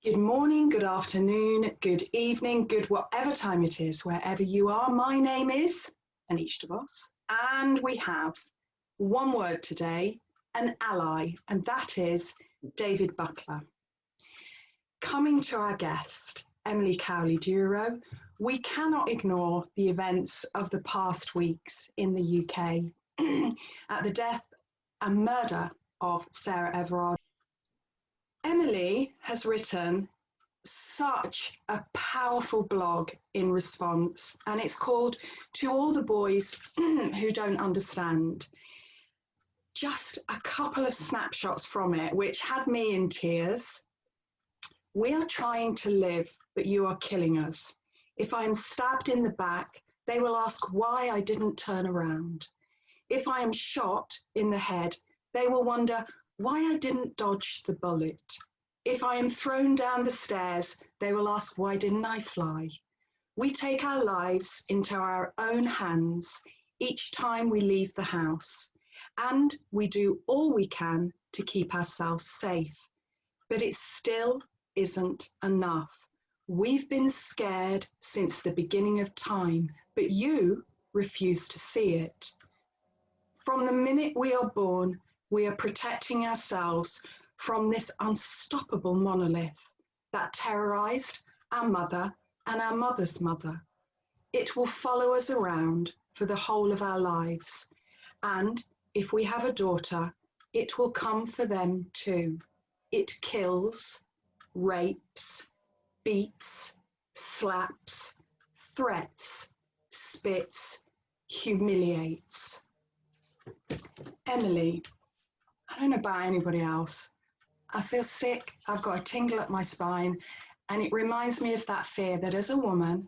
Good morning, good afternoon, good evening, good whatever time it is, wherever you are. My name is Aneesh de Vos, and we have one word today, an ally, and that is David Buckler. Coming to our guest, Emily Cowley-Durow, we cannot ignore the events of the past weeks in the UK at the death and murder of Sarah Everard. Emily has written such a powerful blog in response, and it's called To All the Boys Who Don't Understand. Just a couple of snapshots from it, which had me in tears. We are trying to live, but you are killing us. If I am stabbed in the back, they will ask why I didn't turn around. If I am shot in the head, they will wonder why I didn't dodge the bullet. If I am thrown down the stairs, they will ask, why didn't I fly? We take our lives into our own hands each time we leave the house, and we do all we can to keep ourselves safe. But it still isn't enough. We've been scared since the beginning of time, but you refuse to see it. From the minute we are born, we are protecting ourselves from this unstoppable monolith that terrorized our mother and our mother's mother. It will follow us around for the whole of our lives. And if we have a daughter, it will come for them too. It kills, rapes, beats, slaps, threats, spits, humiliates. Emily, I don't know about anybody else. I feel sick, I've got a tingle up my spine, and it reminds me of that fear that as a woman,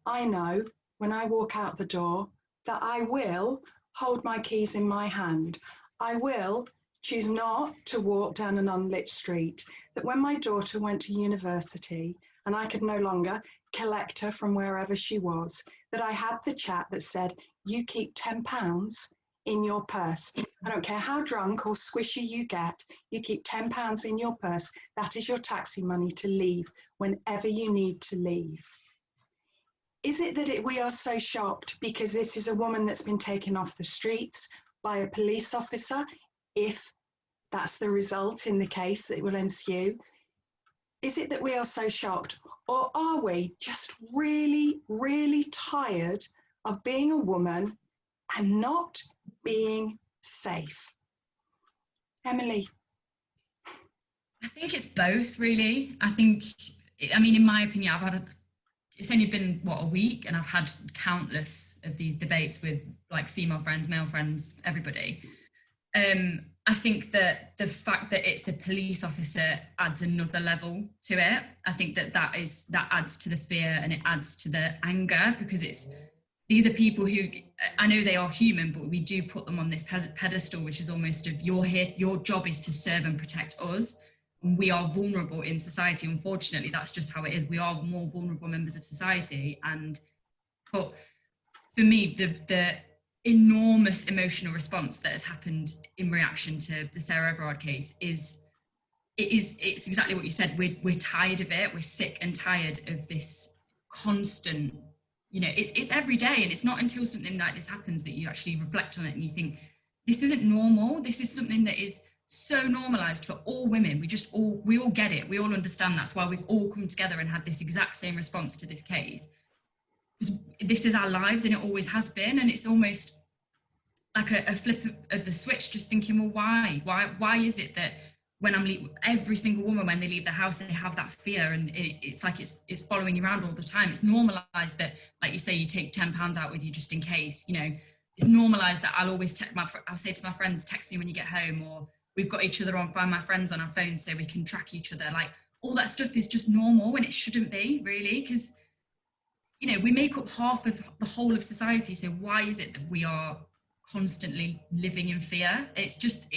I know when I walk out the door that I will hold my keys in my hand. I will choose not to walk down an unlit street. That when my daughter went to university and I could no longer collect her from wherever she was, that I had the chat that said, you keep £10 in your purse. I don't care how drunk or squishy you get, you keep £10 in your purse. That is your taxi money to leave whenever you need to leave. Is it that we are so shocked because this is a woman that's been taken off the streets by a police officer, if that's the result in the case that will ensue? Is it that we are so shocked, or are we just really, really tired of being a woman and not being safe? Emily. I think it's both, really. I mean, in my opinion, it's only been, a week, and I've had countless of these debates with like female friends, male friends, everybody. I think that the fact that it's a police officer adds another level to it. I think that adds to the fear, and it adds to the anger, because these are people who, I know they are human, but we do put them on this pedestal, which is almost of, you're here, your job is to serve and protect us. And we are vulnerable in society. Unfortunately, that's just how it is. We are more vulnerable members of society. But for me, the enormous emotional response that has happened in reaction to the Sarah Everard case it's exactly what you said. We're tired of it. We're sick and tired of this constant, it's every day, and it's not until something like this happens that you actually reflect on it and you think, this isn't normal. This is something that is so normalized for all women. We all get it. We all understand. That's why we've all come together and had this exact same response to this case. This is our lives, and it always has been. And it's almost like a flip of the switch, just thinking, well, why is it that when every single woman, when they leave the house, they have that fear, and it's like it's following you around all the time. It's normalized that, like you say, you take £10 out with you just in case. It's normalized that I'll always I'll say to my friends, text me when you get home, or we've got each other on, find my friends on our phones so we can track each other. Like, all that stuff is just normal, and it shouldn't be, really, because we make up half of the whole of society. So why is it that we are constantly living in fear? It's just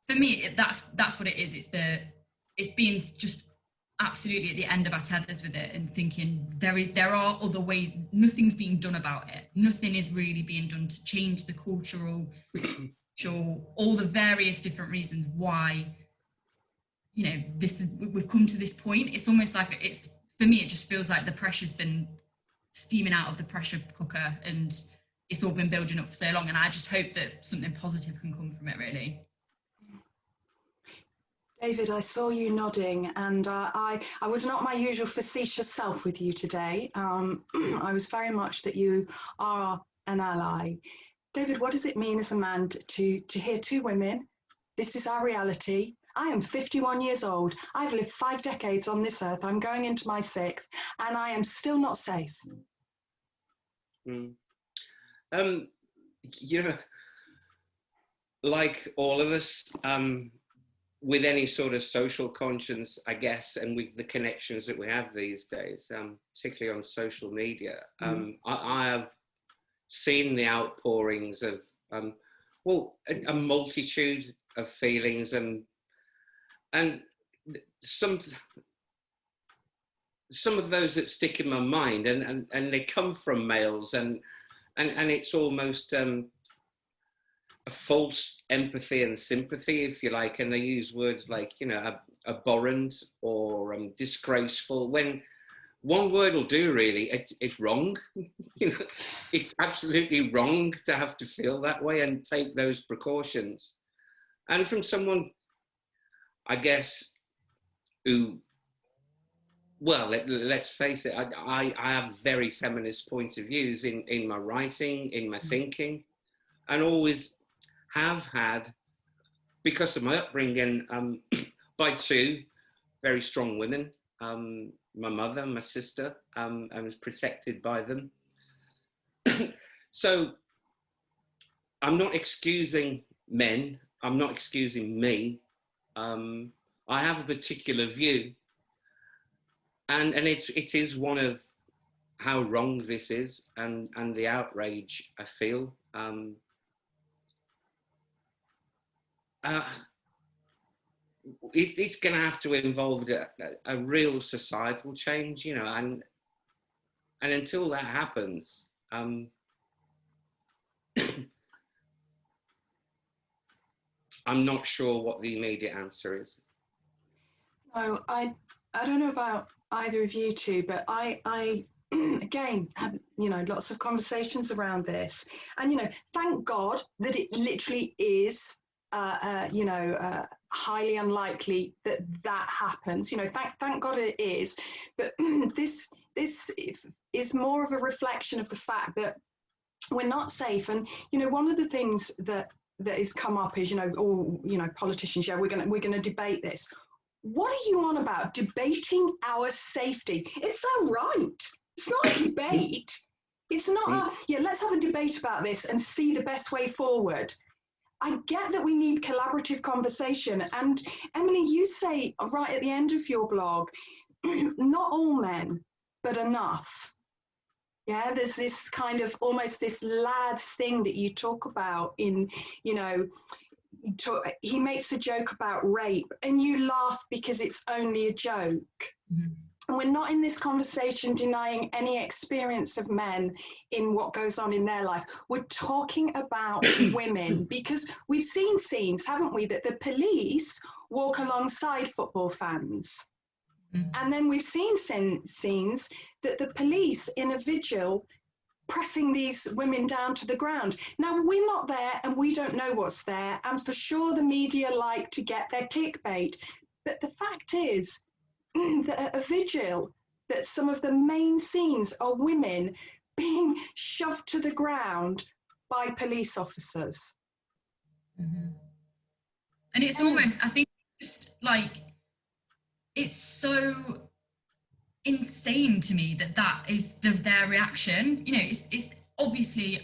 for me, that's what it is. It's being just absolutely at the end of our tethers with it, and thinking there are other ways. Nothing's being done about it. Nothing is really being done to change the cultural, all the various different reasons why you know, we've come to this point. It's almost like for me, it just feels like the pressure's been steaming out of the pressure cooker, and it's all been building up for so long. And I just hope that something positive can come from it, really. David, I saw you nodding, and I was not my usual facetious self with you today. I was very much that you are an ally. David, what does it mean as a man to hear two women? This is our reality. I am 51 years old. I've lived 5 decades on this earth. I'm going into my 6th, and I am still not safe. You know, like all of us, with any sort of social conscience, I guess, and with the connections that we have these days, particularly on social media, I have seen the outpourings of, a multitude of feelings, and some of those that stick in my mind, and they come from males, and it's almost a false empathy and sympathy, if you like, and they use words like, you know, abhorrent or disgraceful, when one word will do, really. It's wrong. You know, it's absolutely wrong to have to feel that way and take those precautions. And from someone, I guess, who, well, let's face it, I have very feminist point of views in my writing, in my thinking, and always have had, because of my upbringing, by 2 very strong women, my mother and my sister. I was protected by them. So I'm not excusing men, I'm not excusing me. I have a particular view, and it is one of how wrong this is, and the outrage I feel. It's going to have to involve a real societal change, you know, and until that happens, I'm not sure what the immediate answer is. No, I don't know about either of you two, but I again had, you know, lots of conversations around this, and, you know, thank God that it literally is highly unlikely that happens. You know, thank God it is. But this is more of a reflection of the fact that we're not safe. And, you know, one of the things that has come up is, you know, all, you know, politicians, yeah, we're gonna debate this. What are you on about, debating our safety? It's our right. It's not a debate. It's not let's have a debate about this and see the best way forward. I get that we need collaborative conversation. And Emily, you say right at the end of your blog, not all men, but enough. Yeah, there's this kind of almost this lads thing that you talk about in, you know, he makes a joke about rape and you laugh because it's only a joke. Mm-hmm. And we're not in this conversation denying any experience of men in what goes on in their life. We're talking about women, because we've seen scenes, haven't we, that the police walk alongside football fans. Mm-hmm. And then we've seen scenes that the police in a vigil pressing these women down to the ground. Now, we're not there and we don't know what's there. And for sure, the media like to get their clickbait. But the fact is, that at a vigil, that some of the main scenes are women being shoved to the ground by police officers. Mm-hmm. And it's almost, I think, just like, it's so insane to me that is their reaction. You know, it's obviously,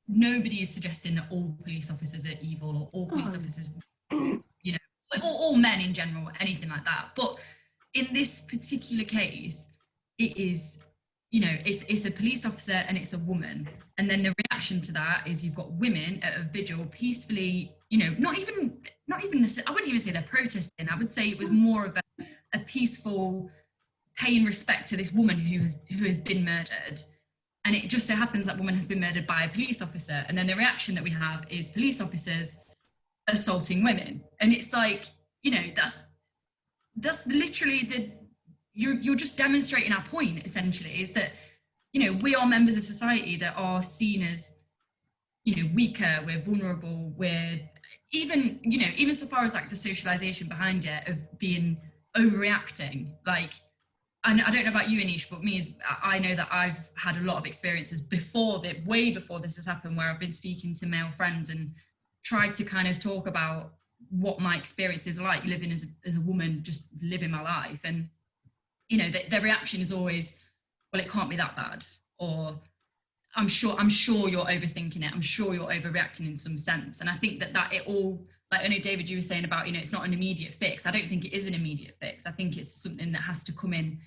nobody is suggesting that all police officers are evil or all police officers, you know, or all men in general, anything like that. But in this particular case, it is, you know, it's a police officer and it's a woman. And then the reaction to that is you've got women at a vigil peacefully, you know, not even necessarily, I wouldn't even say they're protesting. I would say it was more of a peaceful paying respect to this woman who has been murdered. And it just so happens that woman has been murdered by a police officer. And then the reaction that we have is police officers assaulting women. And it's like, you know, that's literally you're just demonstrating our point, essentially, is that, you know, we are members of society that are seen as, you know, weaker, we're vulnerable, we're even, you know, even so far as like the socialization behind it of being overreacting. Like, I don't know about you, Aneesh, but I know that I've had a lot of experiences way before this has happened, where I've been speaking to male friends and tried to kind of talk about what my experience is like living as a woman, just living my life. And, you know, their reaction is always, well, it can't be that bad, or I'm sure you're overthinking it. I'm sure you're overreacting in some sense. And I think that it all, like I know, David, you were saying about, you know, it's not an immediate fix. I don't think it is an immediate fix. I think it's something that has to come in,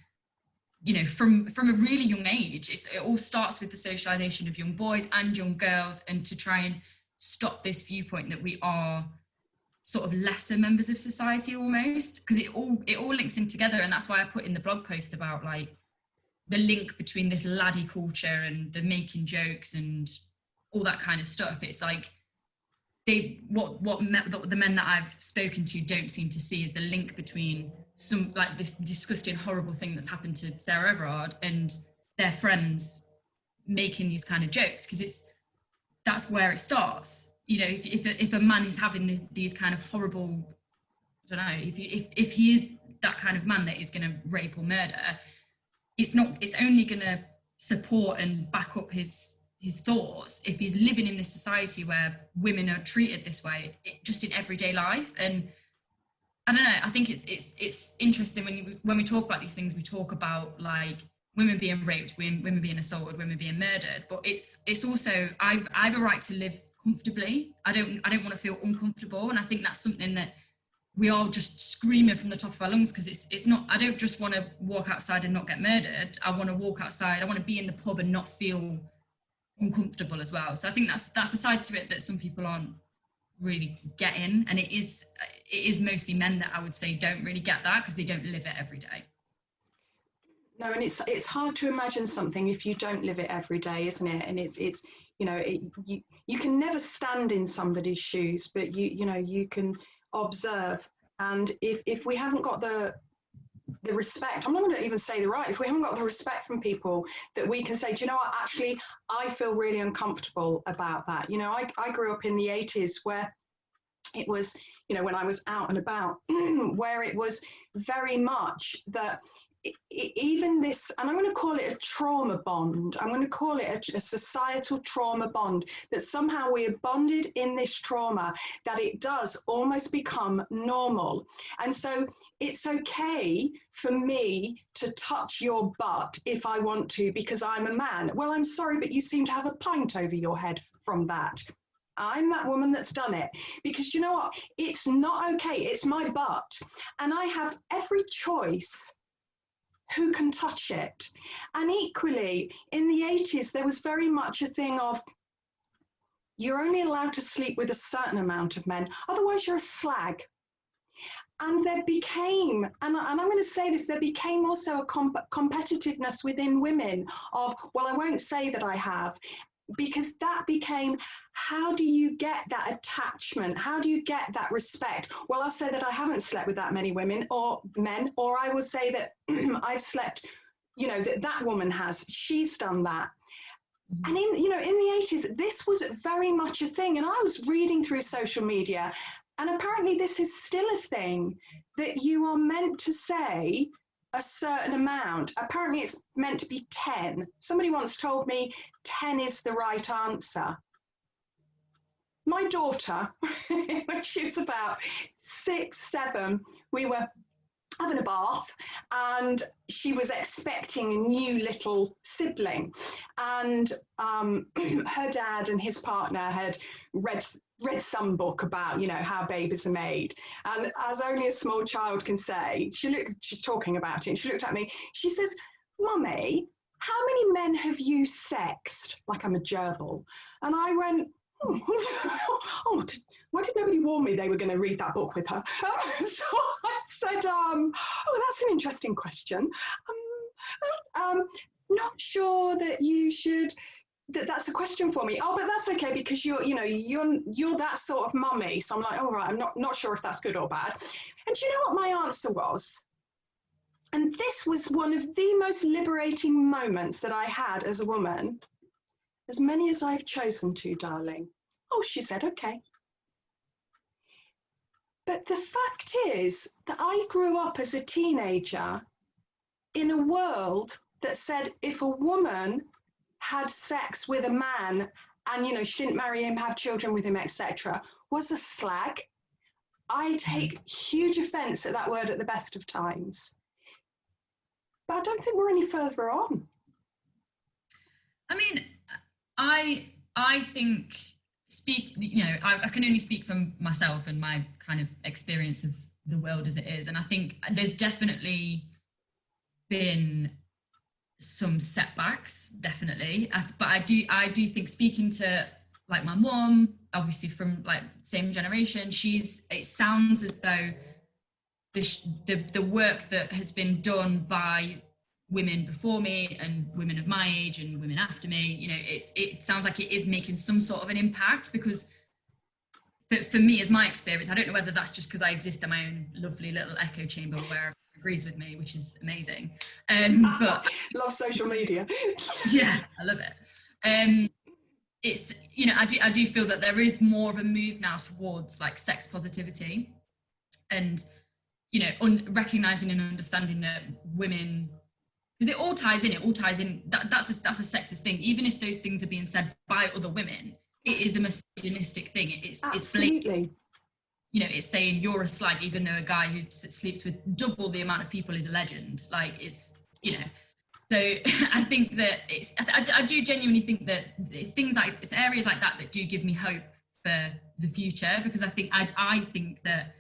you know, from a really young age. It all starts with the socialization of young boys and young girls, and to try and stop this viewpoint that we are sort of lesser members of society almost, because it all links in together. And that's why I put in the blog post about like the link between this laddie culture and the making jokes and all that kind of stuff. It's like the men that I've spoken to don't seem to see is the link between some, like, this disgusting, horrible thing that's happened to Sarah Everard and their friends making these kind of jokes, because that's where it starts. You know, if a man is having these kind of horrible, I don't know, if he is that kind of man that is going to rape or murder, it's only going to support and back up his thoughts if he's living in this society where women are treated this way, just in everyday life. And I don't know, I think it's interesting when we talk about these things, we talk about like women being raped, women being assaulted, women being murdered, but it's also, I have a right to live comfortably. I don't want to feel uncomfortable. And I think that's something that we all just screaming from the top of our lungs, because it's not, I don't just want to walk outside and not get murdered. I want to walk outside, I want to be in the pub and not feel uncomfortable as well. So I think that's a side to it that some people aren't really getting, and it is mostly men that I would say don't really get that, because they don't live it every day. No, and it's hard to imagine something if you don't live it every day, isn't it? And it's you know, you can never stand in somebody's shoes, but you can observe. And if we haven't got the respect, I'm not going to even say the right, if we haven't got the respect from people that we can say, do you know what, actually I feel really uncomfortable about that. You know, I grew up in the 80s where it was, you know, when I was out and about, where it was very much that even this, and I'm going to call it a trauma bond, I'm going to call it a societal trauma bond, that somehow we are bonded in this trauma, that it does almost become normal. And so it's okay for me to touch your butt if I want to, because I'm a man. Well, I'm sorry, but you seem to have a pint over your head from that. I'm that woman that's done it, because you know what? It's not okay. It's my butt. And I have every choice who can touch it. And equally, in the 80s, there was very much a thing of, you're only allowed to sleep with a certain amount of men, otherwise you're a slag. And there became, and I'm going to say this, there became also a competitiveness within women of, well, I won't say that I have, because that became, how do you get that attachment? How do you get that respect? Well, I'll say that I haven't slept with that many women or men, or I will say that I've slept, you know, that woman has, she's done that. And in the 80s, this was very much a thing. And I was reading through social media, and apparently this is still a thing, that you are meant to say a certain amount. Apparently it's meant to be 10. Somebody once told me 10 is the right answer. My daughter, when she was about 6, 7, we were having a bath, and she was expecting a new little sibling, and her dad and his partner had read some book about, you know, how babies are made, and as only a small child can say, she's talking about it, and she looked at me, she says, "Mummy, how many men have you sexed?" Like I'm a gerbil. And I went, oh, why did nobody warn me they were going to read that book with her? So I said, oh, that's an interesting question. Not sure that you should that's a question for me. Oh, but that's okay because you're that sort of mummy. So I'm like, all right, I'm not sure if that's good or bad. And do you know what my answer was? And this was one of the most liberating moments that I had as a woman. As many as I've chosen to, darling. Oh, she said, okay. But the fact is that I grew up as a teenager in a world that said if a woman had sex with a man and, she didn't marry him, have children with him, etc., was a slag. I take huge offence at that word at the best of times. But I don't think we're any further on. I mean, I think I can only speak from myself and my kind of experience of the world as it is. And I think there's definitely been some setbacks, definitely. But I do think, speaking to like my mum, obviously from like same generation, it sounds as though the work that has been done by women before me and women of my age and women after me, it sounds like it is making some sort of an impact, because for me, as my experience, I don't know whether that's just because I exist in my own lovely little echo chamber where everyone agrees with me, which is amazing. But love social media. Yeah, I love it. It's, I do feel that there is more of a move now towards like sex positivity, and recognizing and understanding that women, because it all ties in, that's a sexist thing. Even if those things are being said by other women, it is a misogynistic thing. It's absolutely, it's saying you're a slag even though a guy who sleeps with double the amount of people is a legend. Like, it's so I think that I do genuinely think that it's areas like that that do give me hope for the future, because I think that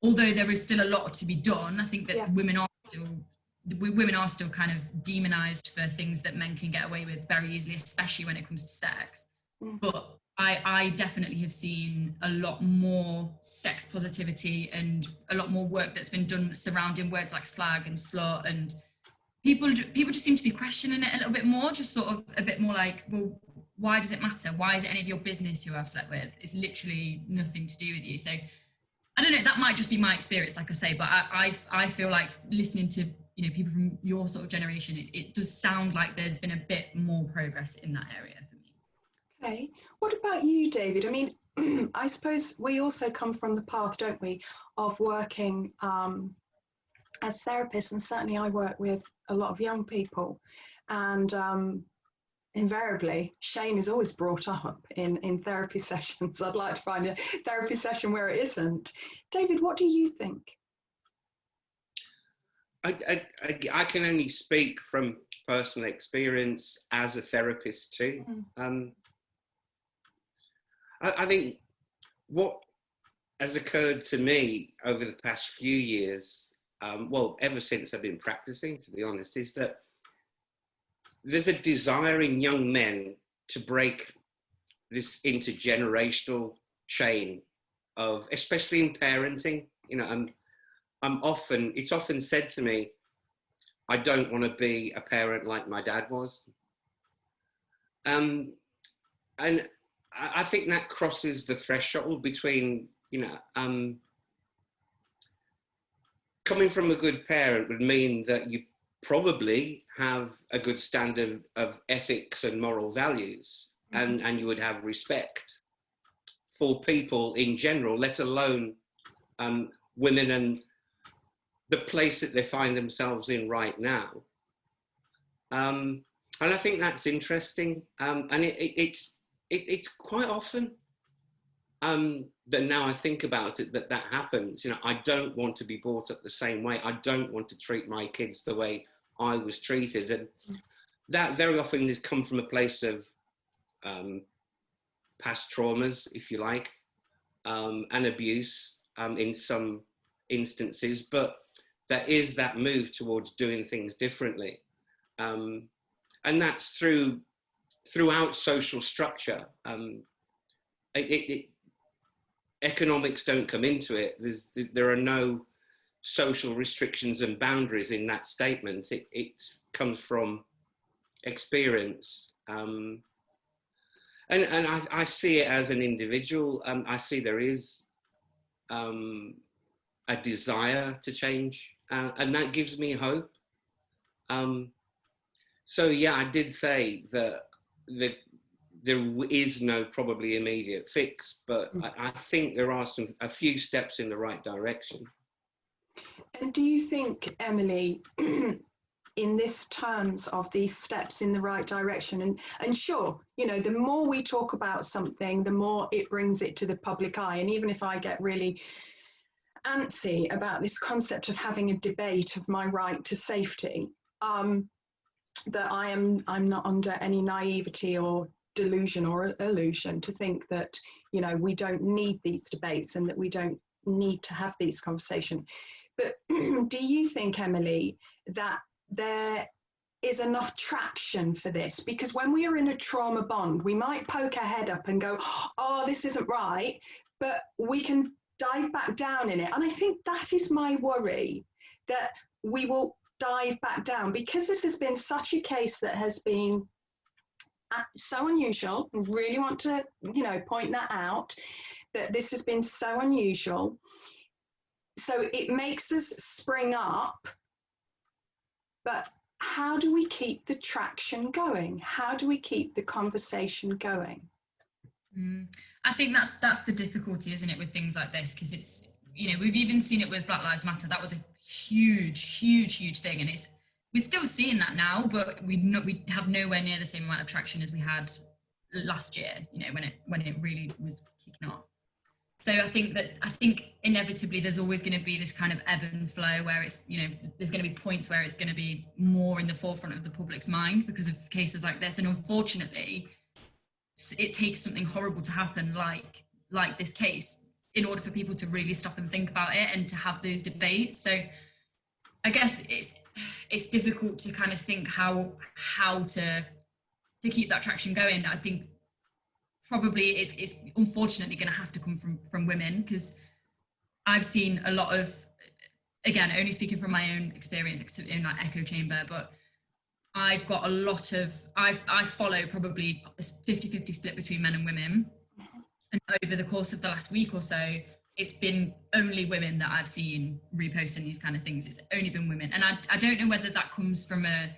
although there is still a lot to be done, I think that women are still kind of demonized for things that men can get away with very easily, especially when it comes to sex. But I definitely have seen a lot more sex positivity and a lot more work that's been done surrounding words like slag and slut, and people just seem to be questioning it a little bit more, just sort of a bit more like, well, why does it matter? Why is it any of your business who I've slept with? It's literally nothing to do with you. So I don't know, that might just be my experience, like I say, but I feel like listening to people from your sort of generation, it does sound like there's been a bit more progress in that area for me. Okay, what about you, David? I mean, I suppose we also come from the path, don't we, of working as therapists, and certainly I work with a lot of young people, and invariably shame is always brought up in therapy sessions. I'd like to find a therapy session where it isn't. David, what do you think? I can only speak from personal experience as a therapist too. I think what has occurred to me over the past few years, ever since I've been practicing, to be honest, is that there's a desire in young men to break this intergenerational chain of, especially in parenting. It's often said to me, I don't want to be a parent like my dad was. And I think that crosses the threshold between, coming from a good parent would mean that you probably have a good standard of ethics and moral values, and you would have respect for people in general, let alone women and the place that they find themselves in right now. And I think that's interesting. And it's quite often that now I think about it, that happens. I don't want to be brought up the same way. I don't want to treat my kids the way I was treated. And that very often has come from a place of past traumas, if you like, and abuse in some instances. But there is that move towards doing things differently. And that's throughout social structure. Economics don't come into it. There are no social restrictions and boundaries in that statement. It comes from experience. And I see it as an individual. I see there is a desire to change, and that gives me hope. So yeah, I did say that there is no probably immediate fix, but I think there are a few steps in the right direction. And do you think, Emily, in this terms of these steps in the right direction, and sure, you know, the more we talk about something, the more it brings it to the public eye. And even if I get really antsy about this concept of having a debate of my right to safety, that I'm not under any naivety or delusion or illusion to think that, you know, we don't need these debates and that we don't need to have these conversations. But do you think, Emily, that there is enough traction for this? Because when we are in a trauma bond, we might poke our head up and go, oh, this isn't right, but we can dive back down in it. And I think that is my worry, that we will dive back down, because this has been such a case that has been so unusual. I really want to, you know, point that out, that this has been so unusual. So it makes us spring up, but how do we keep the traction going? How do we keep the conversation going? I think that's the difficulty, isn't it, with things like this? Because it's, you know, we've even seen it with Black Lives Matter. That was a huge thing, and we're still seeing that now, but we have nowhere near the same amount of traction as we had last year, you know, when it really was kicking off. So I think inevitably there's always going to be this kind of ebb and flow where it's, you know, there's going to be points where it's going to be more in the forefront of the public's mind because of cases like this. And unfortunately, it takes something horrible to happen like this case in order for people to really stop and think about it and to have those debates. So I guess it's difficult to kind of think how to keep that traction going. I think probably it's unfortunately going to have to come from women, because I've seen a lot of, again, only speaking from my own experience in that echo chamber, but I've got a lot of, I follow probably a 50-50 split between men and women. And over the course of the last week or so, it's been only women that I've seen reposting these kind of things. It's only been women. And I don't know whether that comes from a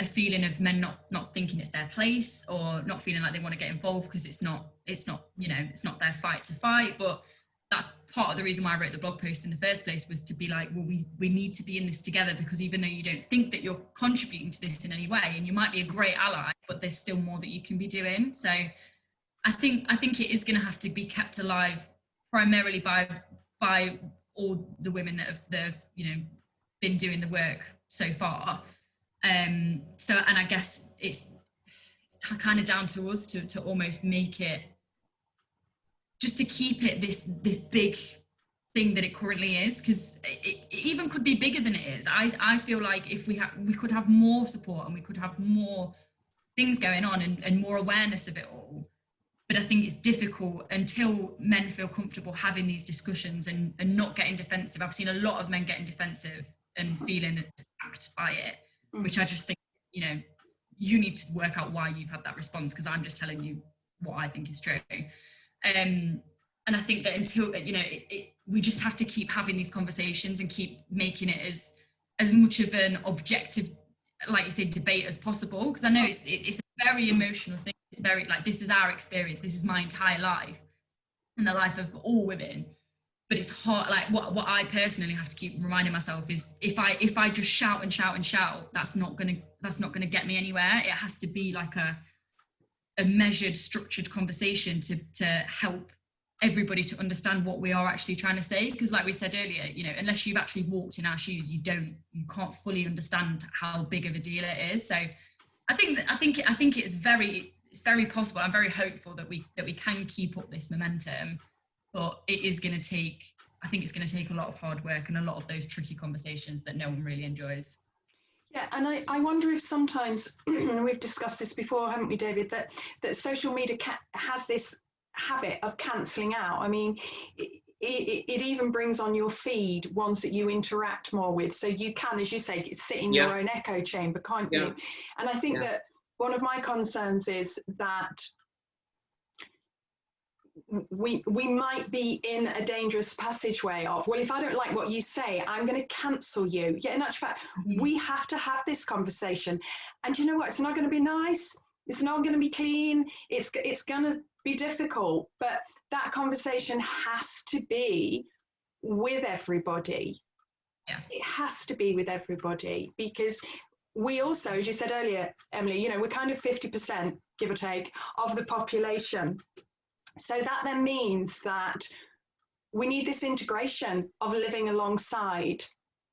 feeling of men not thinking it's their place, or not feeling like they want to get involved because it's not, you know, it's not their fight to fight. But that's part of the reason why I wrote the blog post in the first place, was to be like, well, we need to be in this together, because even though you don't think that you're contributing to this in any way, and you might be a great ally, but there's still more that you can be doing. So I think it is going to have to be kept alive primarily by all the women that have you know, been doing the work so far. So, and I guess it's kind of down to us to almost make it, just to keep it this big thing that it currently is, because it even could be bigger than it is. I feel like if we could have more support, and we could have more things going on, and more awareness of it all. But I think it's difficult until men feel comfortable having these discussions and not getting defensive. I've seen a lot of men getting defensive and feeling attacked by it, which I just think, you know, you need to work out why you've had that response, because I'm just telling you what I think is true. And I think that until, you know, we just have to keep having these conversations and keep making it as much of an objective, like you said, debate as possible. Because I know it's a very emotional thing. It's very, like, this is our experience. This is my entire life and the life of all women. But it's hard. Like what I personally have to keep reminding myself is, if I just shout and shout and shout, that's not gonna get me anywhere. It has to be like a measured, structured conversation to help everybody to understand what we are actually trying to say. Because like we said earlier, you know, unless you've actually walked in our shoes, you can't fully understand how big of a deal it is. So I think it's very possible. I'm very hopeful that we can keep up this momentum, but it is going to take, I think it's going to take a lot of hard work and a lot of those tricky conversations that no one really enjoys. Yeah, and I wonder if sometimes, we've discussed this before, haven't we, David, that social media has this habit of cancelling out. I mean, it even brings on your feed ones that you interact more with. So you can, as you say, sit in your own echo chamber, can't you? And I think that one of my concerns is that we might be in a dangerous passageway of, well, if I don't like what you say, I'm going to cancel you. Yeah, in actual fact, we have to have this conversation. And you know what? It's not going to be nice. It's not going to be clean. It's going to be difficult. But that conversation has to be with everybody. Yeah. It has to be with everybody, because we also, as you said earlier, Emily, you know, we're kind of 50%, give or take, of the population. So that then means that we need this integration of living alongside.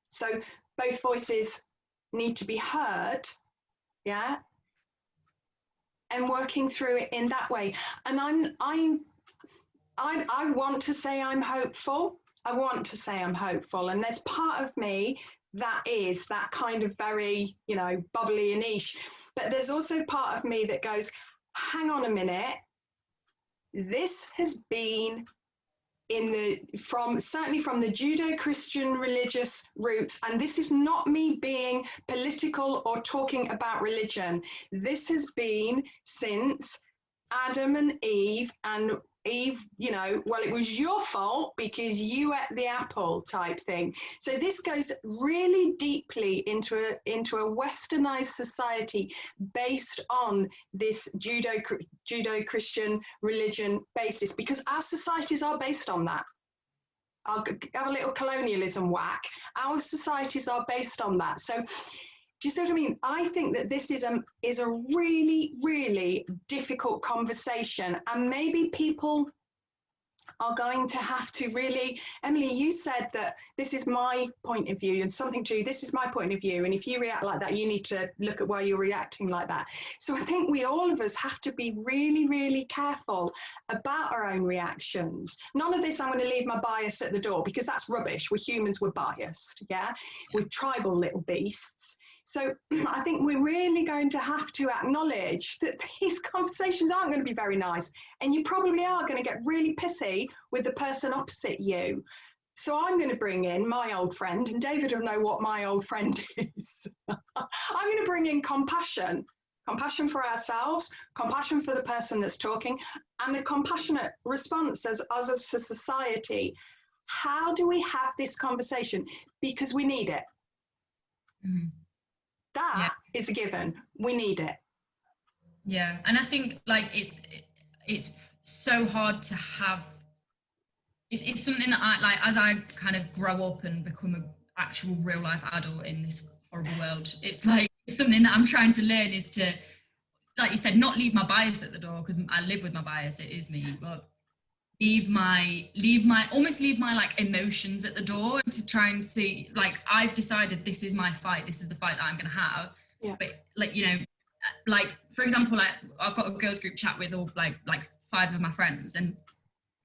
So both voices need to be heard, yeah, and working through it in that way. And I want to say I'm hopeful. I want to say I'm hopeful. And there's part of me that is that kind of very, you know, bubbly Aneesh. But there's also part of me that goes, hang on a minute. This has been certainly from the Judeo-Christian religious roots, and this is not me being political or talking about religion. This has been since Adam and Eve, and Eve, you know, well, it was your fault because you ate the apple type thing. So this goes really deeply into a westernized society based on this Judeo-Christian religion basis, because our societies are based on that. I'll have a little colonialism whack. Our societies are based on that. So do you see what I mean? I think that this is a really, really difficult conversation, and maybe people are going to have to really, Emily, you said that this is my point of view and something to, this is my point of view, and if you react like that, you need to look at why you're reacting like that. So I think all of us have to be really, really careful about our own reactions. None of this, I'm going to leave my bias at the door, because that's rubbish. We're humans, we're biased, yeah? We're tribal little beasts. So I think we're really going to have to acknowledge that these conversations aren't going to be very nice, and you probably are going to get really pissy with the person opposite you. So I'm going to bring in my old friend, and David will know what my old friend is. I'm going to bring in compassion for ourselves, compassion for the person that's talking, and a compassionate response as a society. How do we have this conversation? Because we need it. Mm-hmm. That is a given. We need it. Yeah, and I think like it's so hard to have. It's something that I like as I kind of grow up and become an actual real life adult in this horrible world. It's like something that I'm trying to learn is to, like you said, not leave my bias at the door, because I live with my bias. It is me, but leave my like emotions at the door, and to try and see, like, I've decided this is my fight, this is the fight that I'm going to have. Yeah. But like, you know, like for example, like I've got a girls group chat with all like 5 of my friends, and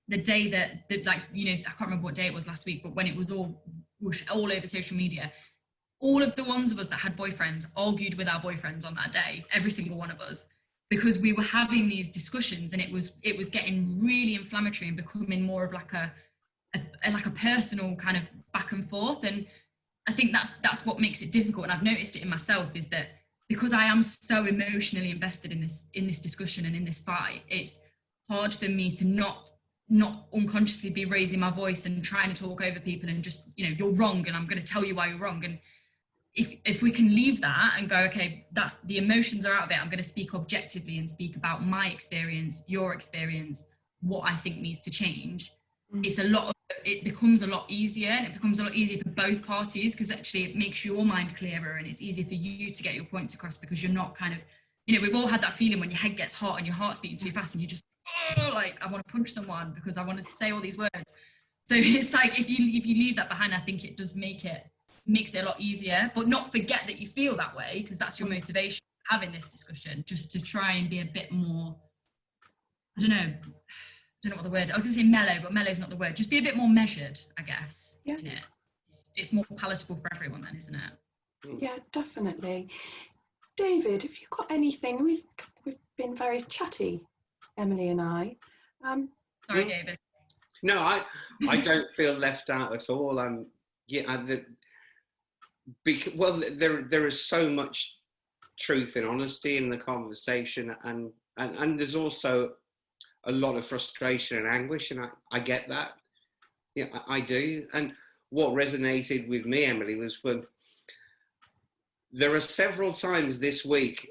the day that like, you know, I can't remember what day it was last week, but when it was all over social media, all of the ones of us that had boyfriends argued with our boyfriends on that day, every single one of us, because we were having these discussions, and it was getting really inflammatory and becoming more of like a personal kind of back and forth. And I think that's what makes it difficult. And I've noticed it in myself, is that because I am so emotionally invested in this discussion and in this fight, it's hard for me to not unconsciously be raising my voice and trying to talk over people and just, you know, you're wrong and I'm going to tell you why you're wrong. And if we can leave that and go, okay, that's the emotions are out of it, I'm going to speak objectively and speak about my experience, your experience, what I think needs to change. It becomes a lot easier, and it becomes a lot easier for both parties, because actually it makes your mind clearer, and it's easier for you to get your points across, because you're not kind of, you know, we've all had that feeling when your head gets hot and your heart's beating too fast and you just, like, I want to punch someone because I want to say all these words. So it's like, if you leave that behind, I think it does makes it a lot easier, but not forget that you feel that way, because that's your motivation for having this discussion, just to try and be a bit more, I don't know what the word, I was going to say mellow, but mellow's not the word. Just be a bit more measured, I guess. Yeah. In it. It's more palatable for everyone then, isn't it? Yeah, definitely. David, have you got anything? We've been very chatty, Emily and I. Sorry, David. No, I don't feel left out at all. There is so much truth and honesty in the conversation, and there's also a lot of frustration and anguish, and I get that. Yeah, I do. And what resonated with me, Emily, was when there are several times this week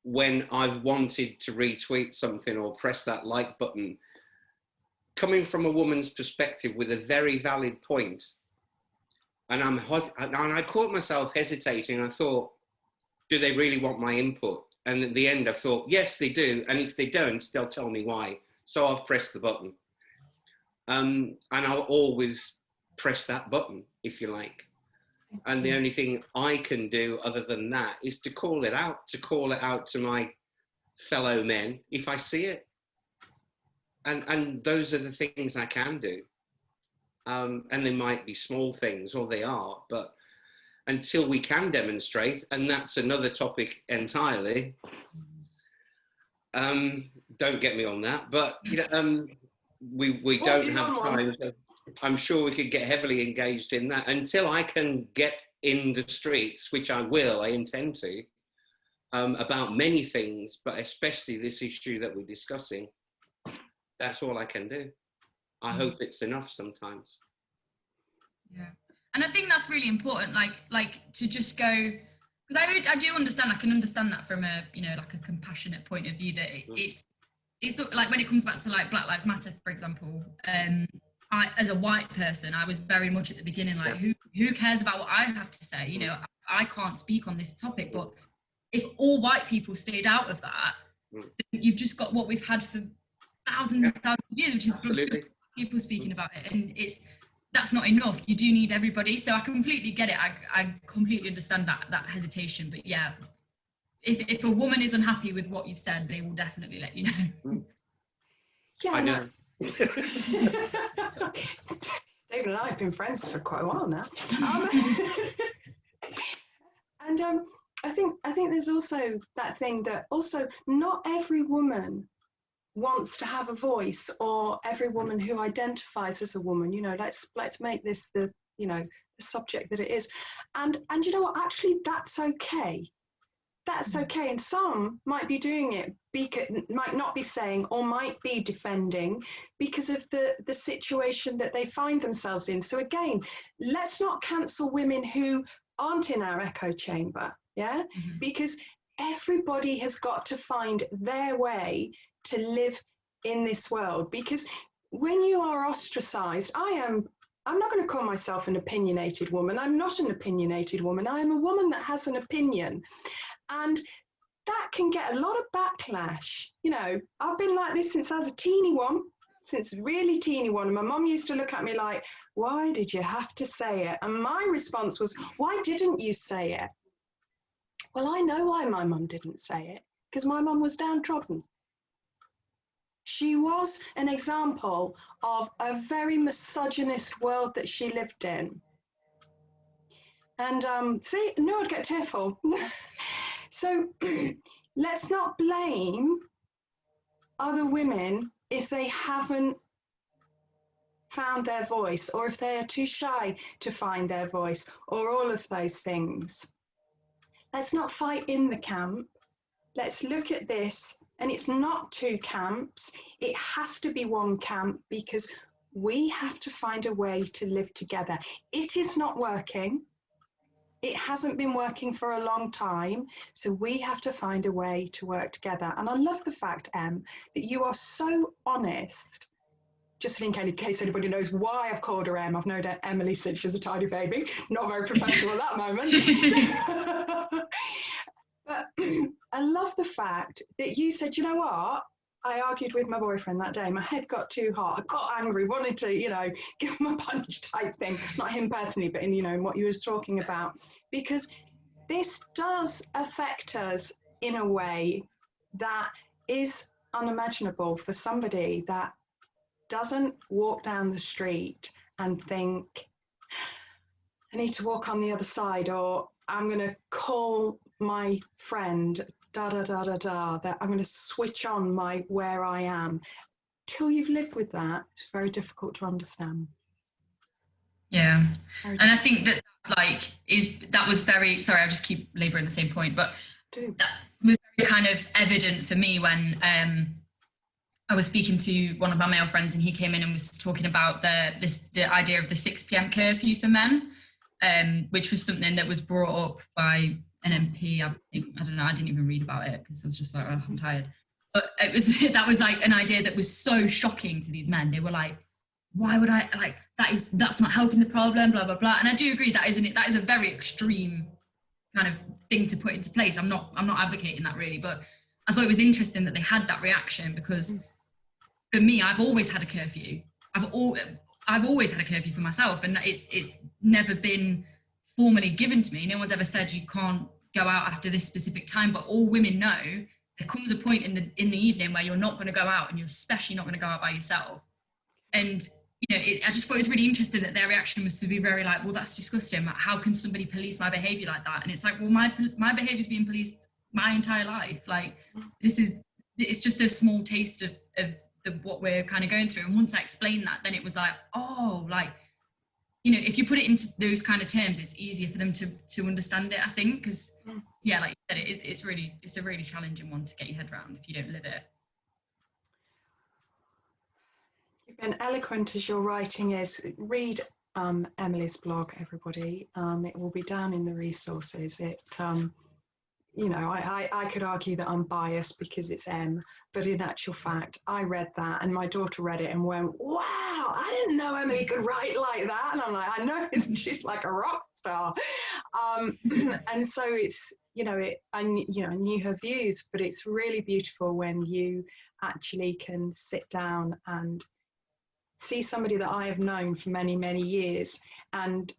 when I've wanted to retweet something or press that like button, coming from a woman's perspective with a very valid point. And I caught myself hesitating. I thought, do they really want my input? And at the end, I thought, yes, they do. And if they don't, they'll tell me why. So I've pressed the button. And I'll always press that button, if you like. And the only thing I can do other than that is to call it out to my fellow men if I see it. And those are the things I can do. And they might be small things, or they are, but until we can demonstrate, and that's another topic entirely, don't get me on that, but you know, we don't have time. I'm sure we could get heavily engaged in that. Until I can get in the streets, which I will, I intend to, about many things, but especially this issue that we're discussing, that's all I can do. I hope it's enough sometimes. Yeah, and I think that's really important. Like to just go, because I do understand. I can understand that from a like a compassionate point of view. That it's like when it comes back to like Black Lives Matter, for example. I, as a white person, I was very much at the beginning like, who cares about what I have to say? You know, I can't speak on this topic. But if all white people stayed out of that, then you've just got what we've had for thousands and thousands of years, which is people speaking about it, and that's not enough. You do need everybody. So I completely get it. I completely understand that hesitation. But yeah, if a woman is unhappy with what you've said, they will definitely let you know. Yeah, I know. David and I have been friends for quite a while now. And I think there's also that thing that also not every woman wants to have a voice, or every woman who identifies as a woman. You know, let's make this the the subject that it is, and you know what? Actually, that's okay. That's okay. And some might be doing it, might not be saying, or might be defending because of the situation that they find themselves in. So again, let's not cancel women who aren't in our echo chamber, yeah? Mm-hmm. Because everybody has got to find their way to live in this world. Because when you are ostracized, I'm not going to call myself an opinionated woman. I'm not an opinionated woman. I am a woman that has an opinion. And that can get a lot of backlash. You know, I've been like this since I was since really teeny one. And my mum used to look at me like, why did you have to say it? And my response was, why didn't you say it? Well, I know why my mum didn't say it, because my mum was downtrodden. She was an example of a very misogynist world that she lived in. And see, I knew I'd get tearful. So let's not blame other women if they haven't found their voice, or if they are too shy to find their voice, or all of those things. Let's not fight in the camp. Let's look at this, and it's not two camps. It has to be one camp, because we have to find a way to live together. It is not working. It hasn't been working for a long time, so we have to find a way to work together. And I love the fact, Em, that you are so honest. Just in case anybody knows why I've called her Em, I've known Emily since she was a tiny baby. Not very professional at that moment. But I love the fact that you said, you know what? I argued with my boyfriend that day. My head got too hot. I got angry, wanted to, give him a punch type thing. Not him personally, but in what you were talking about. Because this does affect us in a way that is unimaginable for somebody that doesn't walk down the street and think, I need to walk on the other side, or I'm going to call my friend that I'm going to switch on my where I am. Till you've lived with that, it's very difficult to understand. Yeah, and I think that was very, sorry, I'll just keep labouring the same point, but that was very kind of evident for me when I was speaking to one of our male friends, and he came in and was talking about the idea of the 6 p.m. curfew for men, which was something that was brought up by an MP. I don't know. I didn't even read about it because I was just like, oh, I'm tired. But it was that was like an idea that was so shocking to these men. They were like, why would I like that's not helping the problem, blah blah blah. And I do agree that is a very extreme kind of thing to put into place. I'm not advocating that really, but I thought it was interesting that they had that reaction, because for me, I've always had a curfew. I've always had a curfew for myself, and it's never been formally given to me. No one's ever said you can't go out after this specific time, but all women know there comes a point in the evening where you're not going to go out, and you're especially not going to go out by yourself. And I just thought it was really interesting that their reaction was to be very like, well, that's disgusting. How can somebody police my behaviour like that? And it's like, well, my behaviour's been policed my entire life. Like, it's just a small taste of what we're kind of going through. And once I explained that, then it was like, oh, like, if you put it into those kind of terms, it's easier for them to understand it, I think, because yeah, like you said, it's a really challenging one to get your head around if you don't live it. You've been eloquent as your writing is. Read Emily's blog, everybody. It will be down in the resources. I could argue that I'm biased because it's M, but in actual fact, I read that and my daughter read it and went, wow, I didn't know Emily could write like that. And I'm like, I know, isn't she? She's like a rock star. And so it's, I knew her views, but it's really beautiful when you actually can sit down and see somebody that I have known for many, many years and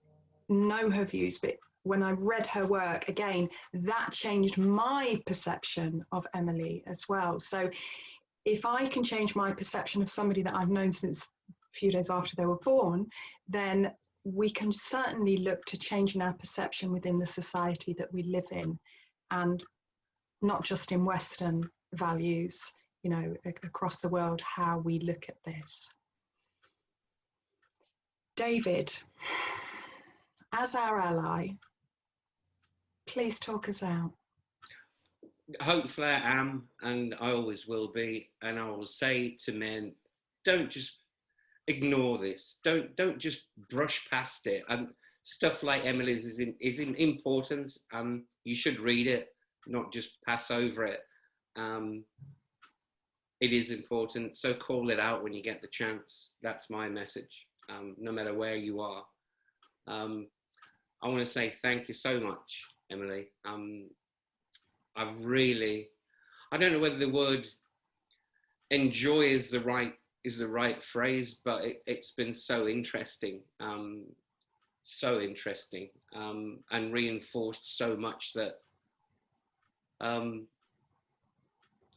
know her views. But when I read her work again, that changed my perception of Emily as well. So if I can change my perception of somebody that I've known since a few days after they were born, then we can certainly look to changing our perception within the society that we live in, and not just in Western values, across the world, how we look at this. David, as our ally, please talk us out. Hopefully I am, and I always will be, and I will say to men, don't just ignore this. Don't just brush past it. And stuff like Emily's is important. You should read it, not just pass over it. It is important, so call it out when you get the chance. That's my message, no matter where you are. I want to say thank you so much, Emily. I don't know whether the word enjoy is the right phrase, but it's been so interesting, and reinforced so much that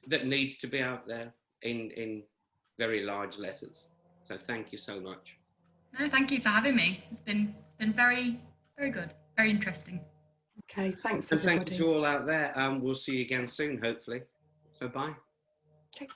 that needs to be out there in very large letters. So thank you so much. No, thank you for having me. It's been very, very good, very interesting. Okay, thanks and everybody. thank you to all out there. We'll see you again soon, hopefully. So bye. Okay.